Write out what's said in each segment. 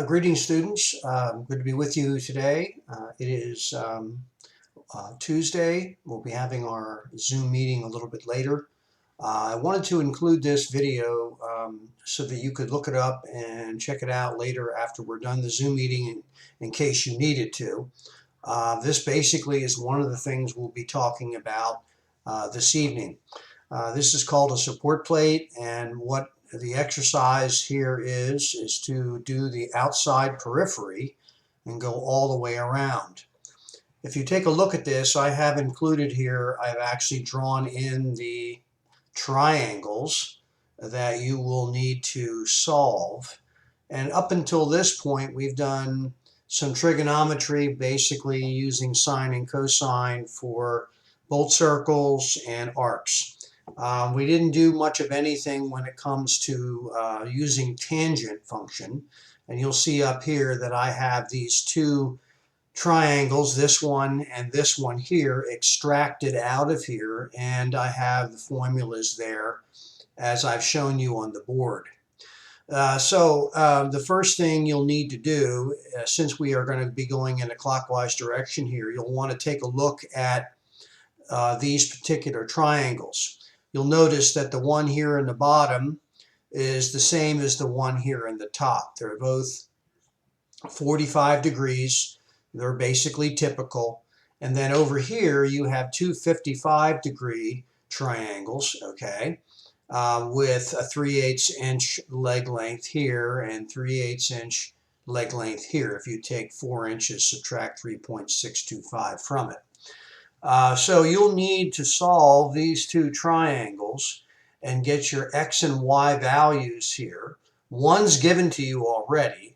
Greetings, students. Good to be with you today. It is Tuesday. We'll be having our Zoom meeting a little bit later. I wanted to include this video so that you could look it up and check it out later after we're done the Zoom meeting in case you needed to. This basically is one of the things we'll be talking about this evening. This is called a support plate, and what the exercise here is to do the outside periphery and go all the way around. If you take a look at this, I have included here, I've actually drawn in the triangles that you will need to solve. And up until this point, we've done some trigonometry, basically using sine and cosine for both circles and arcs. We didn't do much of anything when it comes to using tangent function. And you'll see up here that I have these two triangles, this one and this one here, extracted out of here. And I have the formulas there as I've shown you on the board. The first thing you'll need to do, since we are going to be going in a clockwise direction here, you'll want to take a look at these particular triangles. You'll notice that the one here in the bottom is the same as the one here in the top. They're both 45 degrees. They're basically typical. And then over here you have two 55-degree triangles, okay, with a 3/8 inch leg length here and 3/8 inch leg length here. If you take 4 inches, subtract 3.625 from it. So you'll need to solve these two triangles and get your X and Y values here. One's given to you already.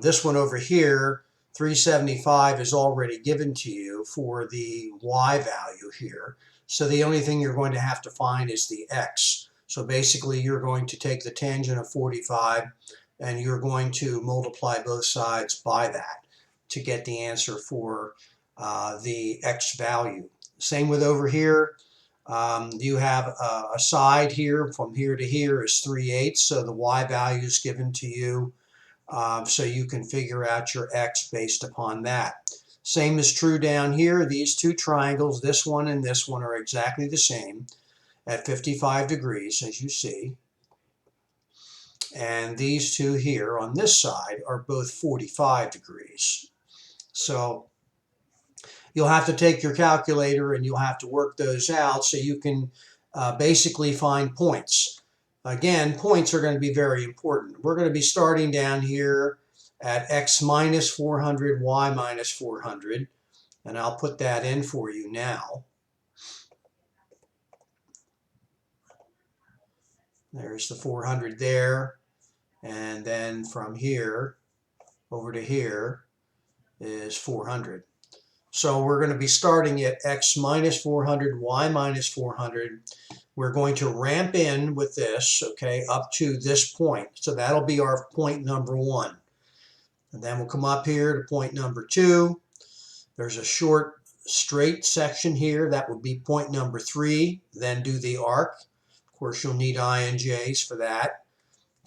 This one over here, 375, is already given to you for the Y value here. So the only thing you're going to have to find is the X. So basically you're going to take the tangent of 45 and you're going to multiply both sides by that to get the answer for the X value. Same with over here. You have a side here from here to here is 3/8, so the Y value is given to you, so you can figure out your X based upon that. Same is true down here. These two triangles, this one and this one, are exactly the same at 55 degrees, as you see. And these two here on this side are both 45 degrees. So you'll have to take your calculator and you'll have to work those out so you can basically find points. Again, points are going to be very important. We're going to be starting down here at x minus 400, y minus 400, and I'll put that in for you now. There's the 400 there, and then from here over to here is 400. So we're going to be starting at x minus 400, y minus 400. We're going to ramp in with this, okay, up to this point. So that'll be our point number 1. And then we'll come up here to point number 2. There's a short straight section here. That would be point number 3. Then do the arc. Of course, you'll need I and J's for that.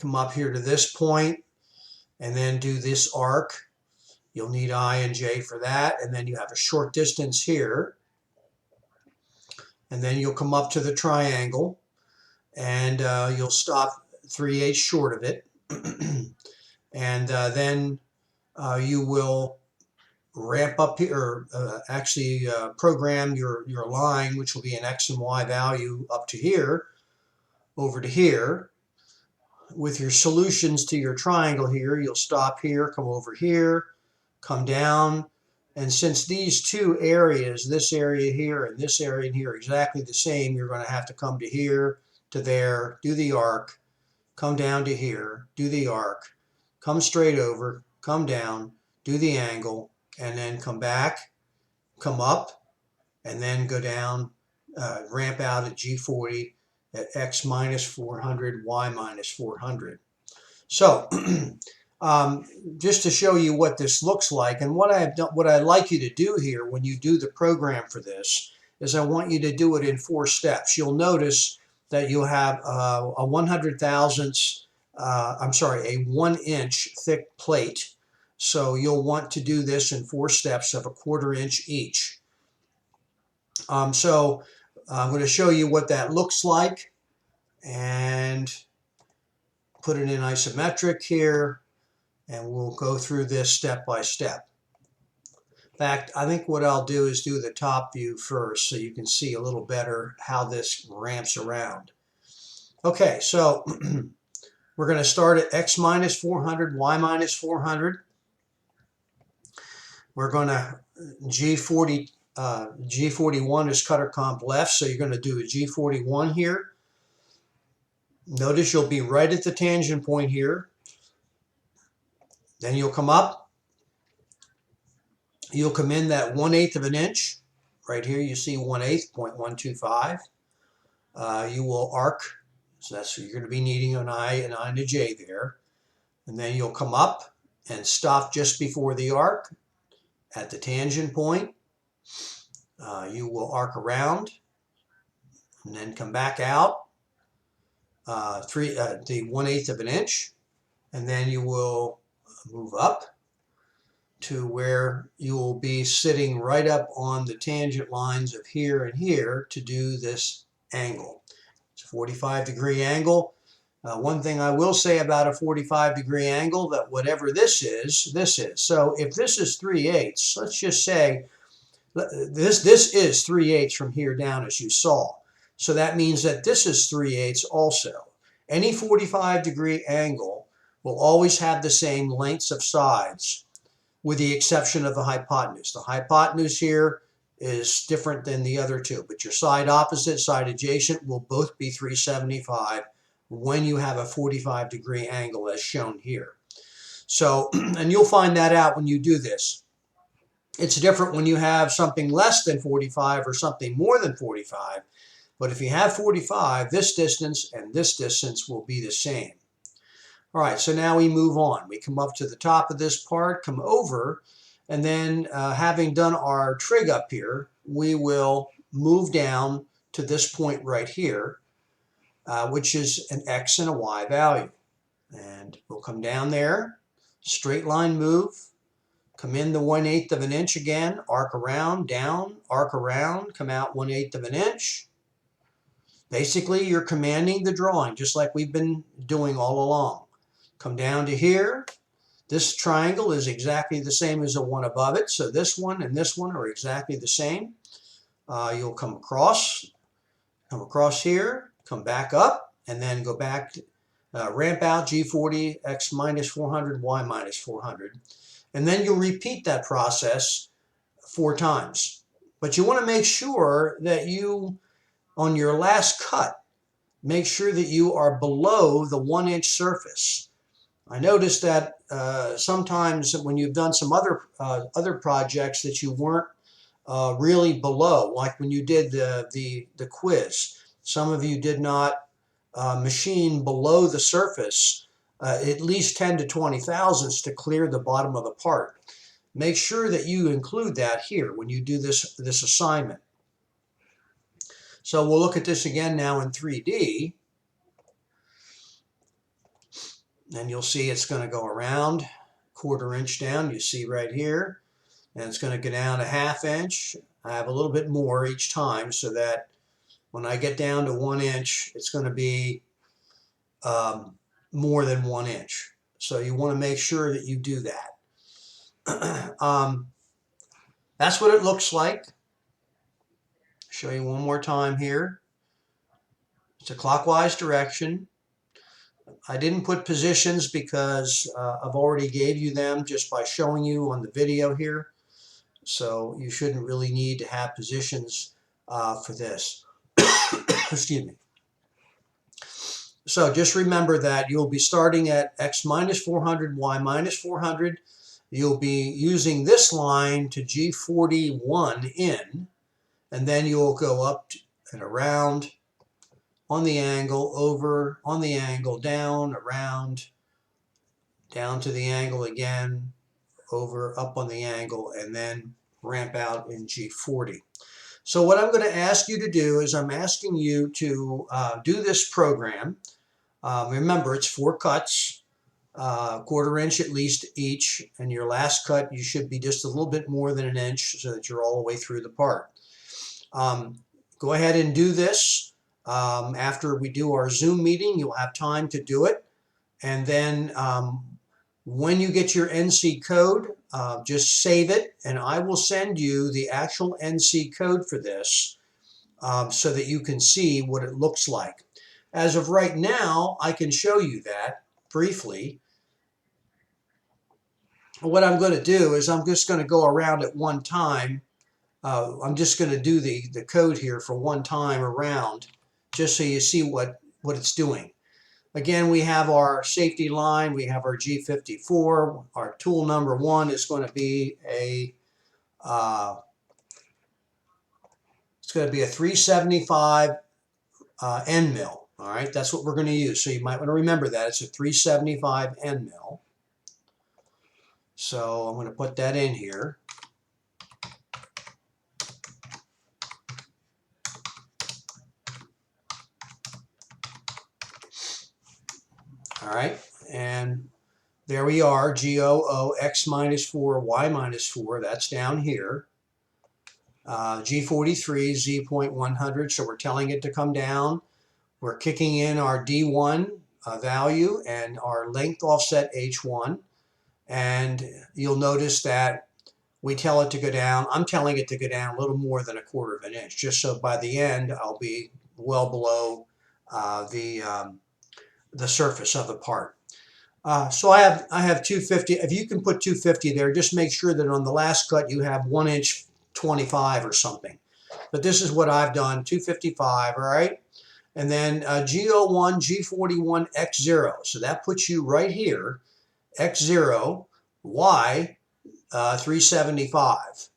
Come up here to this point and then do this arc. You'll need I and J for that, and then you have a short distance here. And then you'll come up to the triangle, and you'll stop 3/8 short of it. And then you will ramp up here, actually program your line, which will be an X and Y value up to here, over to here. With your solutions to your triangle here, you'll stop here, come over here, come down, and since these two areas, this area here and this area here, are exactly the same, you're going to have to come to here, to there, do the arc, come down to here, do the arc, come straight over, come down, do the angle, and then come back, come up, and then go down, ramp out at G40 at x minus 400, y minus 400. So just to show you what this looks like, and what I'd like you to do here when you do the program for this is I want you to do it in 4 steps. You'll notice that you'll have a 100 thousandths I'm sorry, a 1-inch thick plate. So you'll want to do this in 4 steps of a 1/4 inch each. So I'm going to show you what that looks like and put it in isometric here, and we'll go through this step by step. In fact, I think what I'll do is do the top view first so you can see a little better how this ramps around. Okay, so we're going to start at x minus 400, y minus 400. We're going to G41 is cutter comp left, so you're going to do a G41 here. Notice you'll be right at the tangent point here. Then you'll come up. You'll come in that 1/8 of an inch. Right here you see 1/8, 0.125. You will arc, so that's you're going to be needing an I and a J there. And then you'll come up and stop just before the arc at the tangent point. You will arc around and then come back out the 1/8 of an inch, and then you will move up to where you will be sitting right up on the tangent lines of here and here to do this angle. It's a 45-degree angle. One thing I will say about a 45-degree angle, that whatever this is, this is. So if this is 3/8, let's just say this is 3/8 from here down, as you saw. So that means that this is 3/8 also. Any 45-degree angle will always have the same lengths of sides, with the exception of the hypotenuse. The hypotenuse here is different than the other two, but your side opposite, side adjacent will both be 375 when you have a 45-degree angle as shown here. So, and you'll find that out when you do this. It's different when you have something less than 45 or something more than 45, but if you have 45, this distance and this distance will be the same. All right, so now we move on. We come up to the top of this part, come over, and then having done our trig up here, we will move down to this point right here, which is an X and a Y value. And we'll come down there, straight line move, come in the 1/8 of an inch again, arc around, down, arc around, come out 1/8 of an inch. Basically, you're commanding the drawing, just like we've been doing all along. Come down to here. This triangle is exactly the same as the one above it, so this one and this one are exactly the same. You'll come across here, come back up, and then go back, ramp out G40, X minus 400, Y minus 400. And then you'll repeat that process 4 times. But you want to make sure that you, on your last cut, make sure that you are below the 1-inch surface. I noticed that sometimes when you've done some other projects that you weren't really below, like when you did the quiz. Some of you did not machine below the surface at least 10 to 20 thousandths to clear the bottom of the part. Make sure that you include that here when you do this assignment. So we'll look at this again now in 3D. And you'll see it's going to go around 1/4 inch down. You see right here. And it's going to go down a 1/2 inch. I have a little bit more each time so that when I get down to 1 inch, it's going to be more than 1 inch. So you want to make sure that you do that. That's what it looks like. Show you one more time here. It's a clockwise direction. I didn't put positions because I've already gave you them just by showing you on the video here. So you shouldn't really need to have positions for this. Excuse me. So just remember that you'll be starting at X minus 400, Y minus 400. You'll be using this line to G41 in, and then you'll go up and around on the angle, over, on the angle, down, around, down to the angle again, over, up on the angle, and then ramp out in G40. So what I'm going to ask you to do is I'm asking you to do this program. Remember, it's 4 cuts, 1/4 inch at least each, and your last cut you should be just a little bit more than an inch so that you're all the way through the part. Go ahead and do this. After we do our Zoom meeting, you'll have time to do it. And then when you get your NC code, just save it, and I will send you the actual NC code for this so that you can see what it looks like. As of right now, I can show you that briefly. What I'm going to do is I'm just going to go around at one time. I'm just going to do the code here for one time around, just so you see what it's doing. Again, we have our safety line, we have our G54. Our tool number 1 is going to be a it's going to be a 375 end mill. All right, that's what we're going to use. So you might want to remember that it's a 375 end mill. So I'm going to put that in here. All right, and there we are, GOO, X minus 4, Y minus 4, that's down here. G43, Z.100, so we're telling it to come down. We're kicking in our D1 value and our length offset H1. And you'll notice that we tell it to go down. I'm telling it to go down a little more than 1/4 of an inch, just so by the end I'll be well below the surface of the part. So I have 250. If you can put 250 there, just make sure that on the last cut you have 1 inch 25 or something. But this is what I've done, 255, all right? And then G01, G41, X0. So that puts you right here, X0, Y 375.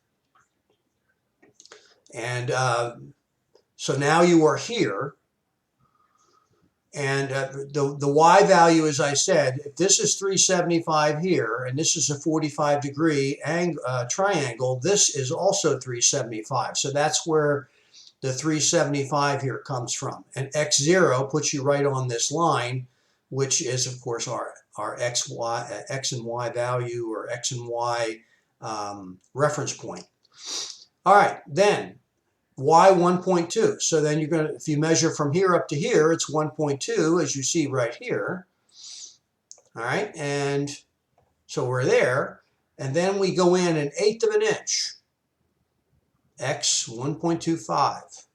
And so now you are here. And the Y value, as I said, if this is 375 here, and this is a 45-degree triangle, this is also 375. So that's where the 375 here comes from. And X0 puts you right on this line, which is, of course, our X and Y value, or X and Y reference point. All right, then Y 1.2. So then you're going to, if you measure from here up to here, it's 1.2, as you see right here. All right, and so we're there. And then we go in 1/8 of an inch, X 1.25.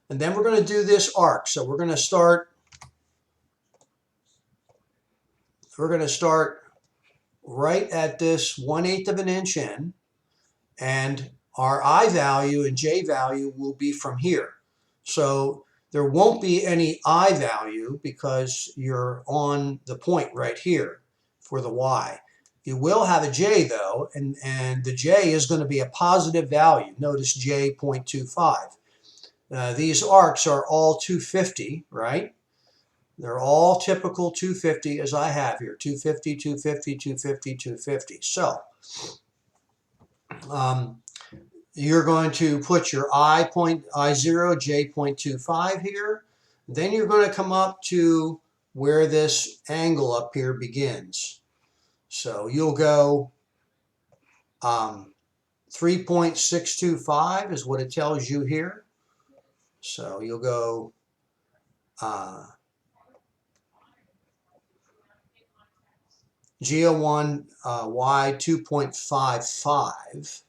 And then we're going to do this arc. So we're going to start right at this 1/8 of an inch in, and our I value and J value will be from here. So there won't be any I value because you're on the point right here for the Y. You will have a J though, and the J is going to be a positive value. Notice J 0.25. These arcs are all 250, right? They're all typical 250 as I have here, 250, 250, 250, 250. So you're going to put your I0, J 0.25 here. Then you're going to come up to where this angle up here begins. So you'll go 3.625 is what it tells you here. So you'll go G01, Y 2.55.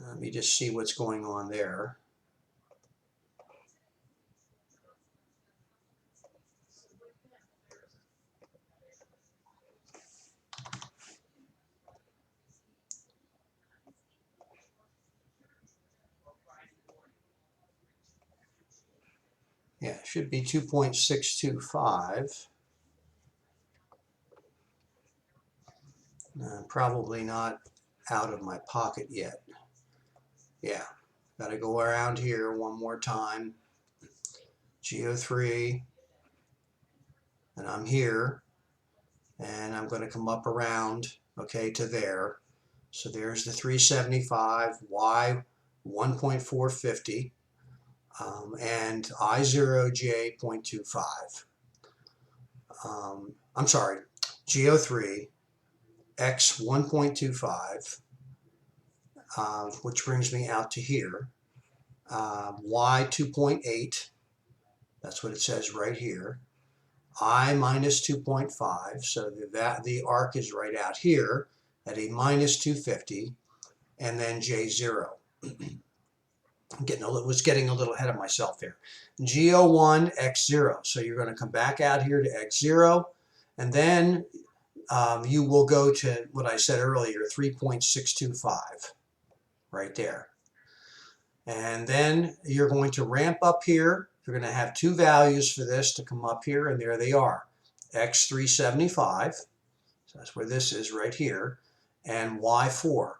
Let me just see what's going on there. Yeah, it should be 2.625. Probably not out of my pocket yet. Yeah, got to go around here one more time. G03, and I'm here, and I'm going to come up around, okay, to there. So there's the 375, Y 1.450. and I0J 0.25. I'm sorry, G03 X 1.25, which brings me out to here. Y 2.8, that's what it says right here. I minus 2.5, so the arc is right out here at a minus 250, and then J0. Was getting a little ahead of myself here. G01 X0. So you're going to come back out here to X0, and then you will go to what I said earlier, 3.625, right there. And then you're going to ramp up here. You're going to have two values for this to come up here, and there they are. X375, so that's where this is right here, and Y4.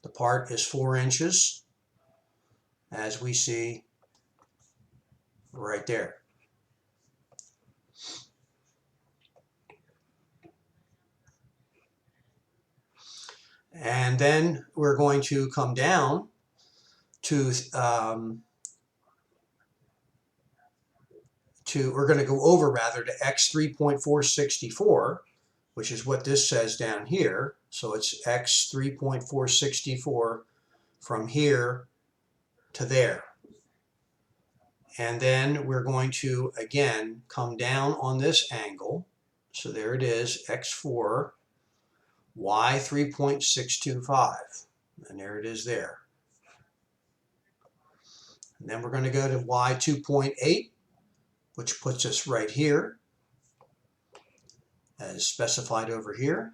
The part is 4 inches, as we see right there. And then we're going to come down to we're going to go over rather to X 3.464, which is what this says down here. So it's X 3.464 from here to there. And then we're going to, again, come down on this angle. So there it is, X4, Y 3.625. And there it is there. And then we're going to go to Y 2.8, which puts us right here, as specified over here.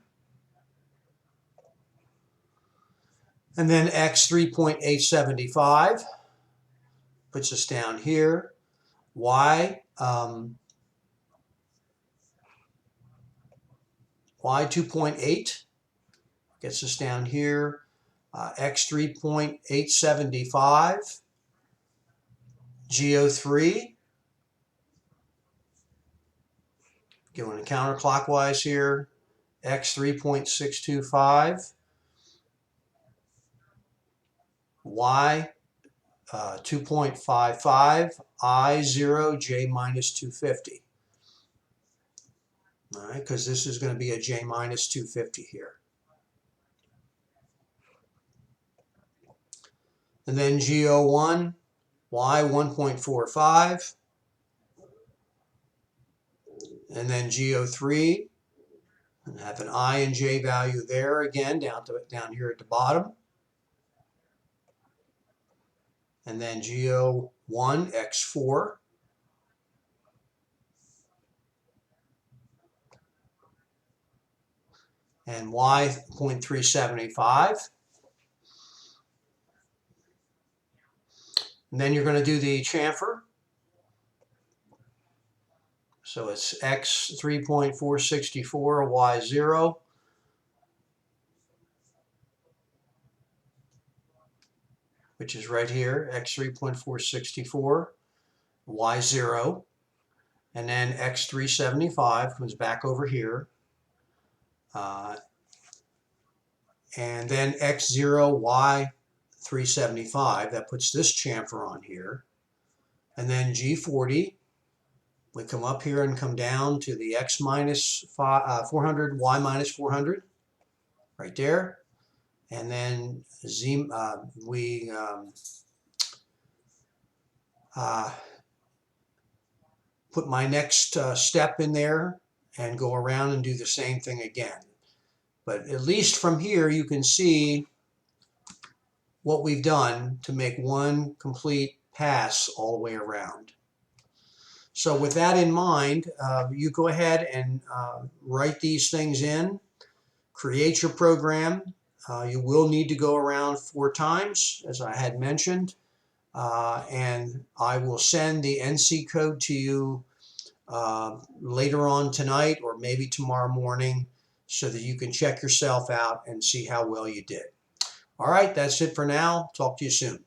And then X 3.875 puts us down here. Y 2.8 gets us down here. X 3.875. G03. Going counterclockwise here. X 3.625. Y 2.55, I0, J minus 250. All right, because this is going to be a J minus 250 here. And then G01, Y 1.45. And then G03, and have an I and J value there again, down here at the bottom. And then G01 X4. And Y 0.375. And then you're going to do the chamfer. So it's X 3.464, Y0. Which is right here, X 3.464, Y0. And then X 375 comes back over here. And then X0, Y 375, that puts this chamfer on here. And then G40, we come up here and come down to the X minus 400, Y minus 400, right there. And then we put my next step in there and go around and do the same thing again. But at least from here you can see what we've done to make one complete pass all the way around. So with that in mind, you go ahead and write these things in, create your program. You will need to go around 4 times, as I had mentioned, and I will send the NC code to you later on tonight or maybe tomorrow morning so that you can check yourself out and see how well you did. All right, that's it for now. Talk to you soon.